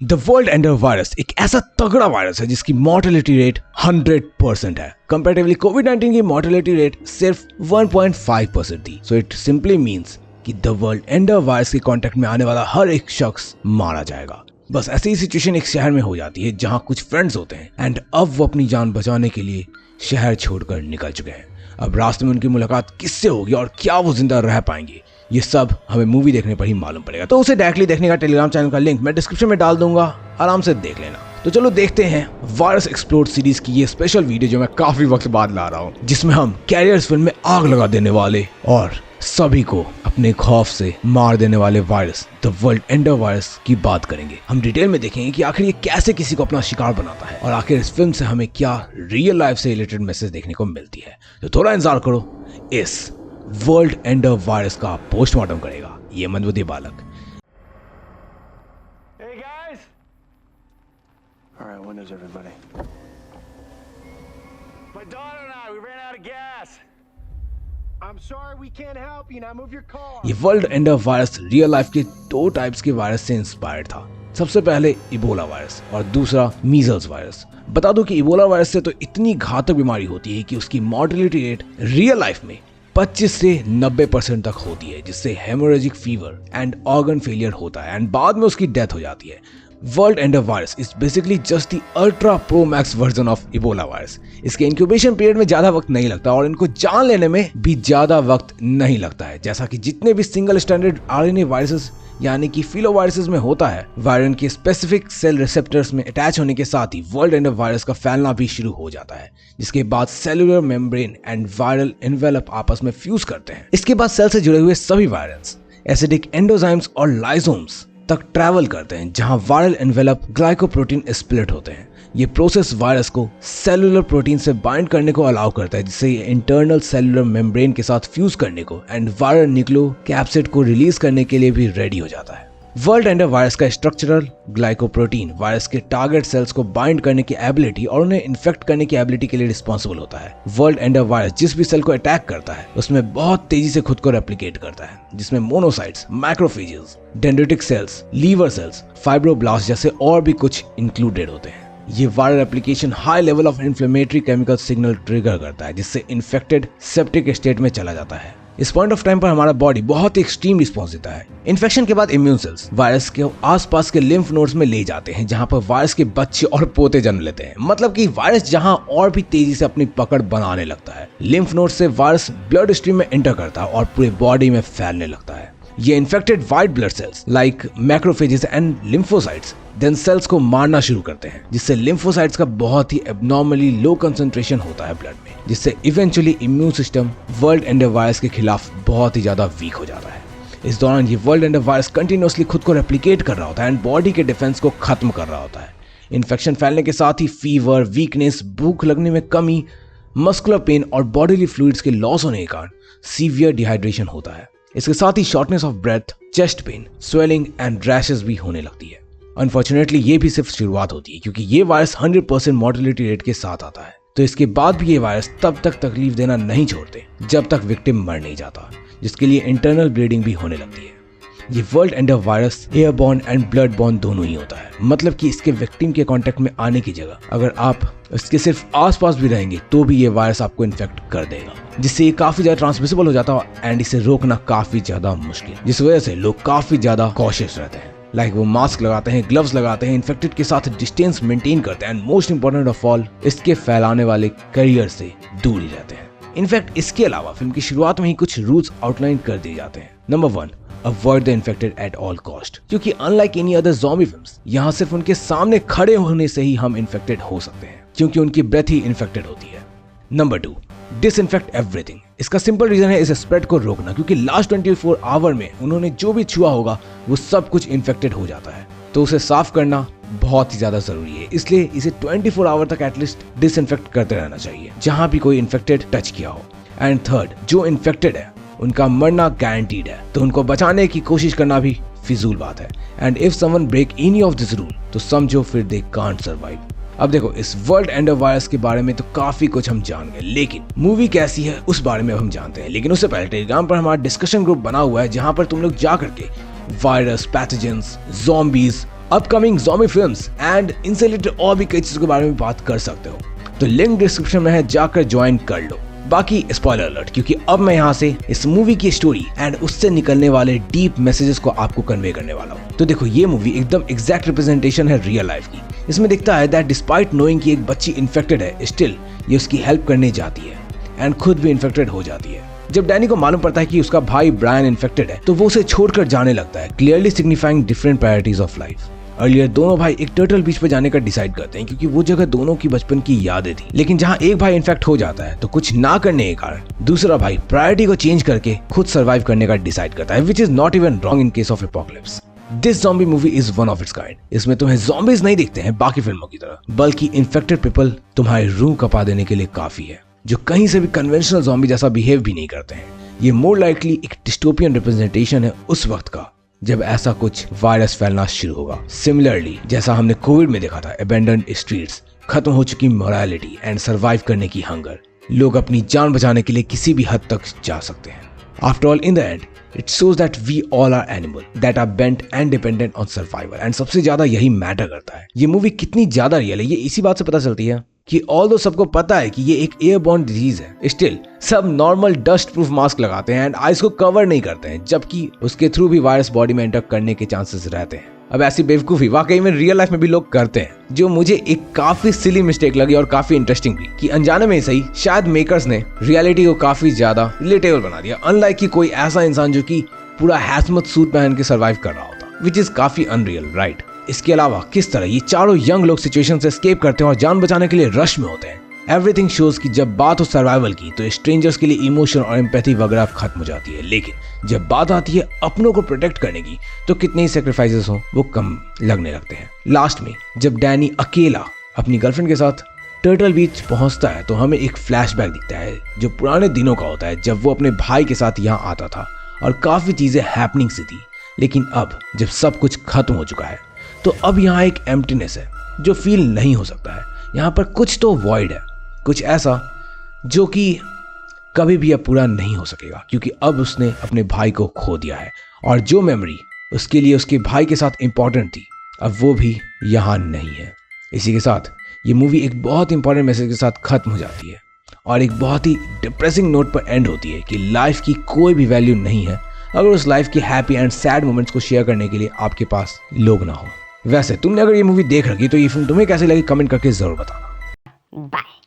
The world ender virus एक ऐसा तगड़ा वायरस है जिसकी मॉर्टेलिटी रेट 100% है। कंपैरेटिवली कोविड-19 की मॉर्टेलिटी रेट सिर्फ 1.5% थी। सो इट सिंपली मींस कि द वर्ल्ड एंडर वायरस के कांटेक्ट में आने वाला हर एक शख्स मारा जाएगा। बस ऐसी ही सिचुएशन एक शहर में हो जाती है जहां कुछ फ्रेंड्स होते हैं एंड अब वो अपनी जान बचाने के लिए शहर छोड़कर निकल चुके हैं। अब रास्ते में उनकी मुलाकात किससे होगी और क्या वो जिंदा रह पाएंगे, ये सब हमें मूवी देखने पर ही मालूम पड़ेगा। तो उसे डायरेक्टली देखने का टेलीग्राम चैनल का लिंक मैं डिस्क्रिप्शन में डाल दूंगा, आराम से देख लेना। तो चलो देखते हैं वायरस एक्सप्लोड सीरीज की ये स्पेशल वीडियो जो मैं काफी वक्त बाद ला रहा हूँ, जिसमें हम कैरियर्स फिल्म में आग लगा देने वाले और सभी को अपने खौफ से मार देने वाले virus the world ender virus की बात करेंगे। हम डिटेल में देखेंगे कि आखिर ये कैसे किसी को अपना शिकार बनाता है और आखिर इस फिल्म से हमें क्या रियल लाइफ से रिलेटेड मैसेज देखने को मिलती है। तो थोड़ा इंतजार करो, इस वर्ल्ड एंडर वायरस का पोस्टमार्टम करेगा ये मंदबुद्धि बालक। Hey guys! All right, when is everybody? My daughter and I, we ran out of gas. I'm sorry we can't help you. Now move your car. ये world ender virus real life के दो types के virus से inspired था। सबसे पहले Ebola virus और दूसरा मीजल्स वायरस। बता दूं कि इबोला वायरस से तो इतनी घातक बीमारी होती है कि उसकी मॉर्टेलिटी रेट रियल लाइफ में 25 से 90% तक होती है, जिससे haemorrhagic fever and organ failure होता है एंड बाद में उसकी डेथ हो जाती है। World ender virus is basically just the ultra pro max version of Ebola virus. इसके इंक्यूबेशन पीरियड में ज्यादा वक्त नहीं लगता और इनको जान लेने में भी ज्यादा वक्त नहीं लगता है, जैसा कि जितने भी सिंगल स्टैंडर्ड आरएनए वायरसेस यानी कि फिलोवायरसेस में होता है। वायरन के स्पेसिफिक सेल रिसेप्टर्स में अटैच होने के साथ ही वर्ल्ड एंडर वायरस का फैलना भी शुरू हो जाता है, जिसके बाद cellular membrane and viral envelope आपस में फ्यूज करते हैं। इसके बाद सेल से जुड़े हुए सभी वायरस एसिडिक एंडोजाइम्स और लाइसोम्स तक ट्रैवल करते हैं, जहां वायरल एनवेलप ग्लाइकोप्रोटीन स्प्लिट होते हैं। ये प्रोसेस वायरस को सेलुलर प्रोटीन से बाइंड करने को अलाउ करता है, जिससे ये इंटरनल सेलुलर मेम्ब्रेन के साथ फ्यूज करने को एंड वायरल न्यूक्लियोकैप्सिड को रिलीज करने के लिए भी रेडी हो जाता है। वर्ल्ड एंडर वायरस का स्ट्रक्चरल ग्लाइकोप्रोटीन वायरस के टारगेट सेल्स को बाइंड करने की एबिलिटी और उन्हें इन्फेक्ट करने की एबिलिटी के लिए रिस्पॉन्सिबल होता है। वर्ल्ड एंडर वायरस जिस भी सेल को अटैक करता है उसमें बहुत तेजी से खुद को रेप्लिकेट करता है, जिसमें monocytes, macrophages, dendritic cells, liver cells, fibroblast जैसे और भी कुछ इंक्लूडेड होते हैं। ये viral application high level of inflammatory chemical signal trigger करता है, जिससे इन्फेक्टेड सेप्टिक स्टेट में चला जाता है। इस पॉइंट ऑफ टाइम पर हमारा बॉडी बहुत ही एक्सट्रीम रिस्पॉन्स देता है। इन्फेक्शन के बाद इम्यून सेल्स वायरस के आसपास के लिम्फ नोड्स में ले जाते हैं, जहां पर वायरस के बच्चे और पोते जन्म लेते हैं। मतलब कि वायरस जहां और भी तेजी से अपनी पकड़ बनाने लगता है। लिम्फ नोड से वायरस ब्लड स्ट्रीम में एंटर करता है और पूरे बॉडी में फैलने लगता है। ये infected white blood cells like macrophages and lymphocytes then cells को मारना शुरू करते हैं, जिससे लिम्फोसाइट्स का बहुत ही एब्नॉर्मली लो कंसंट्रेशन होता है ब्लड में, जिससे eventually immune system world ender virus के खिलाफ बहुत ही ज्यादा वीक हो जाता है। इस दौरान ये वर्ल्ड एंडर वायरस कंटिन्यूअसली खुद को रेप्लिकेट कर रहा होता है एंड बॉडी के डिफेंस को खत्म कर रहा होता है। इन्फेक्शन फैलने के साथ ही फीवर, वीकनेस, भूख लगने में कमी, मस्कुलर पेन और बॉडीली फ्लूइड्स के लॉस होने के कारण सीवियर डिहाइड्रेशन होता है। इसके साथ ही shortness of breath, chest pain, swelling and rashes भी होने लगती है। अनफॉर्चुनेटली ये भी सिर्फ शुरुआत होती है, क्योंकि ये वायरस 100% मॉर्टेलिटी रेट के साथ आता है। तो इसके बाद भी ये वायरस तब तक तकलीफ देना नहीं छोड़ते जब तक विक्टिम मर नहीं जाता, जिसके लिए इंटरनल ब्लीडिंग भी होने लगती है। ये world ender virus airborne and blood borne दोनों ही होता है। मतलब कि इसके विक्टिम के कांटेक्ट में आने की जगह अगर आप इसके सिर्फ आसपास भी रहेंगे तो भी ये वायरस आपको इन्फेक्ट कर देगा, जिससे ये काफी ज्यादा ट्रांसमिसिबल हो जाता है एंड इसे रोकना काफी ज्यादा मुश्किल, जिस वजह से लोग काफी ज्यादा कॉशियस रहते हैं। लाइक वो मास्क लगाते हैं, ग्लव्स लगाते हैं, इन्फेक्टेड के साथ डिस्टेंस मेंटेन करते हैं and most important of all इसके फैलाने वाले कैरियर से दूर ही रहते हैं। इनफैक्ट इसके अलावा फिल्म की शुरुआत में ही कुछ रूल्स आउटलाइन कर दिए जाते हैं। Number 1, avoid the infected at all cost, क्योंकि unlike any other zombie films, यहाँ सिर्फ उनके सामने खड़े होने से ही हम इन्फेक्टेड हो सकते हैं, क्योंकि उनकी ब्रेथ ही इन्फेक्टेड होती है। Number 2, disinfect everything. इसका सिंपल रीजन है इस स्प्रेड को रोकना, क्योंकि लास्ट 24 आवर में उन्होंने जो भी छुआ होगा वो सब कुछ इन्फेक्टेड हो जाता है, तो उसे साफ करना बहुत ही ज्यादा जरूरी है। इसलिए इसे 24 आवर तक एटलीस्ट डिसइंफेक्ट करते रहना चाहिए जहां भी कोई इन्फेक्टेड टच किया हो। एंड थर्ड, जो इन्फेक्टेड है उनका मरना गारंटीड है, तो उनको बचाने की कोशिश करना भी फिजूल बात है। And if someone break any of this rule तो समझो फिर दे कांट सर्वाइव। अब देखो, इस वर्ल्ड एंडर वायरस के बारे में तो काफी कुछ हम जान गए, लेकिन मूवी कैसी है उस बारे में अब हम जानते हैं। लेकिन उससे पहले टेलीग्राम पर हमारा डिस्कशन ग्रुप बना हुआ है जहां पर तुम लोग जा करके virus, pathogens, zombies, upcoming zombie films and इनसे रिलेटेड और भी कई चीजों के बारे में बात कर सकते हो। तो लिंक डिस्क्रिप्शन में है, जाकर ज्वाइन कर लो। बाकी स्पॉइलर अलर्ट, क्योंकि अब मैं यहाँ से इस मूवी की स्टोरी एंड उससे निकलने वाले डीप मैसेजेस को आपको कन्वे करने वाला हूँ। तो देखो, ये मूवी एकदम एग्जैक्ट रिप्रेजेंटेशन है रियल लाइफ की। इसमें दिखता है दैट डिस्पाइट नोइंग कि एक बच्ची इन्फेक्टेड है, स्टिल ये उसकी हेल्प करने जाती है एंड खुद भी इन्फेक्टेड हो जाती है। जब डैनी को मालूम पड़ता है कि उसका भाई ब्रायन इन्फेक्टेड है, तो वो उसे छोड़कर जाने लगता है, clearly signifying different priorities of life. Earlier दोनों भाई एक टर्टल बीच पर जाने का डिसाइड करते हैं, क्योंकि वो जगह दोनों की बचपन की यादें थी। लेकिन जहाँ एक भाई इन्फेक्ट हो जाता है, तो कुछ ना करने के कारण दूसरा भाई प्रायोरिटी को चेंज करके खुद सर्वाइव करने का डिसाइड करता है, which is not even wrong in case of apocalypse. This zombie movie is one of its kind. इसमें तुम्हें ज़ॉम्बीज नहीं दिखते हैं बाकी फिल्मों की तरह, बल्कि इन्फेक्टेड पीपल तुम्हारी रूह कपा देने के लिए काफी है, जो कहीं से भी कन्वेंशनल ज़ॉम्बी जैसा बिहेव भी नहीं करते हैं। ये मोर लाइकली एक डिस्टोपियन रिप्रेजेंटेशन है उस वक्त का, जब ऐसा कुछ वायरस फैलना शुरू होगा। सिमिलरली जैसा हमने कोविड में देखा था, अबैंडन्ड स्ट्रीट्स, खत्म हो चुकी मोरालिटी एंड सर्वाइव करने की हंगर, लोग अपनी जान बचाने के लिए किसी भी हद तक जा सकते हैं। After all, in the end it shows that we all are animal that are bent and dependent on survival, and सबसे ज्यादा यही मैटर करता है। ये मूवी कितनी ज्यादा रियल है, ये इसी बात से पता चलती है कि ऑल्दो सबको पता है कि ये एक एयरबॉर्न डिजीज है, स्टिल सब नॉर्मल डस्ट प्रूफ मास्क लगाते हैं एंड आईज को कवर नहीं करते हैं, जबकि उसके थ्रू भी वायरस बॉडी में एंटर करने के चांसेस रहते हैं। अब ऐसी बेवकूफी वाकई में रियल लाइफ में भी लोग करते हैं, जो मुझे एक काफी सिली मिस्टेक लगी और काफी इंटरेस्टिंग भी, कि अनजाने में ही सही शायद मेकर्स ने रियलिटी को काफी ज्यादा रिलेटेबल बना दिया, अनलाइक कि कोई ऐसा इंसान जो कि पूरा हैजमत सूट पहन के सर्वाइव कर रहा होता, विच इज काफी अनरियल, राइट। इसके अलावा किस तरह ये चारों यंग लोग सिचुएशन से एस्केप करते हैं और जान बचाने के लिए रश में होते हैं। एवरीथिंग शोज कि जब बात हो सर्वाइवल की, तो स्ट्रेंजर्स के लिए इमोशन और एम्पैथी वगैरह खत्म हो जाती है, लेकिन जब बात आती है अपनों को प्रोटेक्ट करने की, तो कितने ही सेक्रीफाइसेस हो वो कम लगने लगते हैं। लास्ट में जब डैनी अकेला अपनी गर्लफ्रेंड के साथ टर्टल बीच पहुंचता है, तो हमें एक फ्लैशबैक दिखता है जो पुराने दिनों का होता है, जब वो अपने भाई के साथ यहाँ आता था और काफी चीजें हैपनिंग सी थी। लेकिन अब जब सब कुछ खत्म हो चुका है, तो अब यहाँ एक एम्प्टीनेस है जो फील नहीं हो सकता है। यहाँ पर कुछ तो वॉइड है, कुछ ऐसा जो कि कभी भी अब पूरा नहीं हो सकेगा, क्योंकि अब उसने अपने भाई को खो दिया है, और जो मेमोरी उसके लिए उसके भाई के साथ इंपॉर्टेंट थी, अब वो भी यहाँ नहीं है। इसी के साथ ये मूवी एक बहुत इंपॉर्टेंट मैसेज के साथ खत्म हो जाती है और एक बहुत ही डिप्रेसिंग नोट पर एंड होती है कि लाइफ की कोई भी वैल्यू नहीं है अगर उस लाइफ के हैप्पी एंड सैड मोमेंट्स को शेयर करने के लिए आपके पास लोग ना हो। वैसे तुमने अगर ये मूवी देख रखी तो ये फिल्म तुम्हें कैसी लगी कमेंट करके जरूर बताना। बाय।